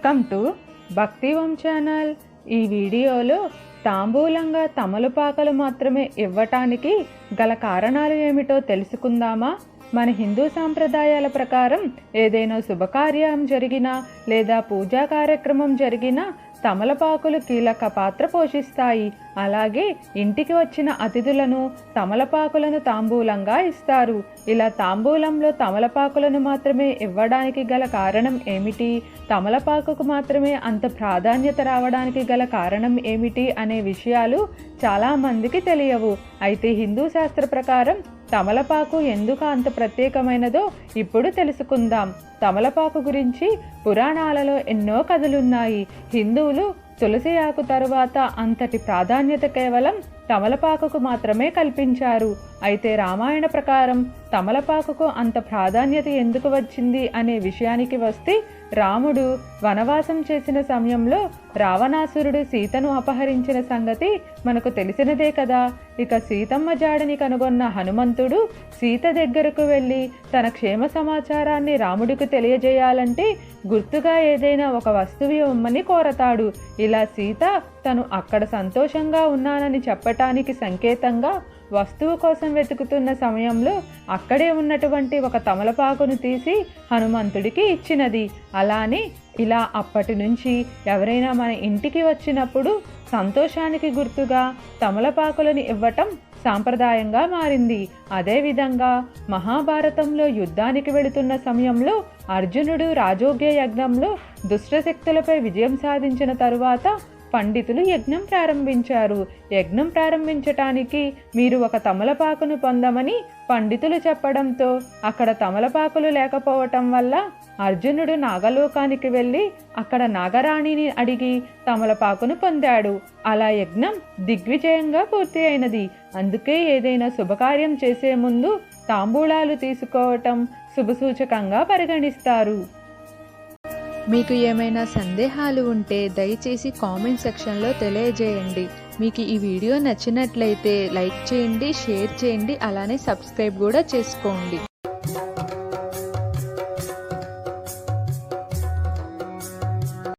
Welcome to భక్తివం channel. ఈ వీడియోలో తాంబూలంగా తమలపాకులు మాత్రమే ఇవ్వటానికి గల కారణాలు ఏమిటో తెలుసుకుందామా? మన హిందూ సాంప్రదాయాల ప్రకారం ఏదైనా శుభకార్యం జరిగినా లేదా పూజా కార్యక్రమం జరిగినా తమలపాకులు కీలక పాత్ర పోషిస్తాయి. అలాగే ఇంటికి వచ్చిన అతిథులను తమలపాకులను తాంబూలంగా ఇస్తారు. ఇలా తాంబూలంలో తమలపాకులను మాత్రమే ఇవ్వడానికి గల కారణం ఏమిటి? తమలపాకుకు మాత్రమే అంత ప్రాధాన్యత రావడానికి గల కారణం ఏమిటి అనే విషయాలు చాలామందికి తెలియవు. అయితే హిందూ శాస్త్ర ప్రకారం తమలపాకు ఎందుకు అంత ప్రత్యేకమైనదో ఇప్పుడు తెలుసుకుందాం. తమలపాకు గురించి పురాణాలలో ఎన్నో కథలున్నాయి. హిందువులు తులసి ఆకు తరువాత అంతటి ప్రాధాన్యత కేవలం తమలపాకుకు మాత్రమే కల్పించారు. అయితే రామాయణ ప్రకారం తమలపాకుకు అంత ప్రాధాన్యత ఎందుకు వచ్చింది అనే విషయానికి వస్తే, రాముడు వనవాసం చేసిన సమయంలో రావణాసురుడు సీతను అపహరించిన సంగతి మనకు తెలిసినదే కదా. ఇక సీతమ్మ జాడని కనుగొన్న హనుమంతుడు సీత దగ్గరకు వెళ్ళి తన క్షేమ సమాచారాన్ని రాముడికి తెలియజేయాలంటే గుర్తుగా ఏదైనా ఒక వస్తువు ఇవ్వమని కోరతాడు. ఇలా సీత తను అక్కడ సంతోషంగా ఉన్నానని చెప్పటానికి సంకేతంగా వస్తువు కోసం వెతుకుతున్న సమయంలో అక్కడే ఉన్నటువంటి ఒక తమలపాకును తీసి హనుమంతుడికి ఇచ్చినది. అలానే ఇలా అప్పటి నుంచి ఎవరైనా మన ఇంటికి వచ్చినప్పుడు సంతోషానికి గుర్తుగా తమలపాకులను ఇవ్వటం సాంప్రదాయంగా మారింది. అదేవిధంగా మహాభారతంలో యుద్ధానికి వెళుతున్న సమయంలో అర్జునుడు రాజోగ్య యజ్ఞంలో దుష్టశక్తులపై విజయం సాధించిన తరువాత పండితులు యజ్ఞం ప్రారంభించారు. యజ్ఞం ప్రారంభించటానికి మీరు ఒక తమలపాకును పొందమని పండితులు చెప్పడంతో అక్కడ తమలపాకులు లేకపోవటం వల్ల అర్జునుడు నాగలోకానికి వెళ్ళి అక్కడ నాగరాణిని అడిగి తమలపాకును పొందాడు. అలా యజ్ఞం దిగ్విజయంగా పూర్తి అయినది. అందుకే ఏదైనా శుభకార్యం చేసే ముందు తాంబూలాలు తీసుకోవటం శుభసూచకంగా పరిగణిస్తారు. మీకు ఏమైనా సందేహాలు ఉంటే దయచేసి కామెంట్ సెక్షన్లో తెలియజేయండి. మీకు ఈ వీడియో నచ్చినట్లయితే లైక్ చేయండి, షేర్ చేయండి, అలానే సబ్స్క్రైబ్ కూడా చేసుకోండి.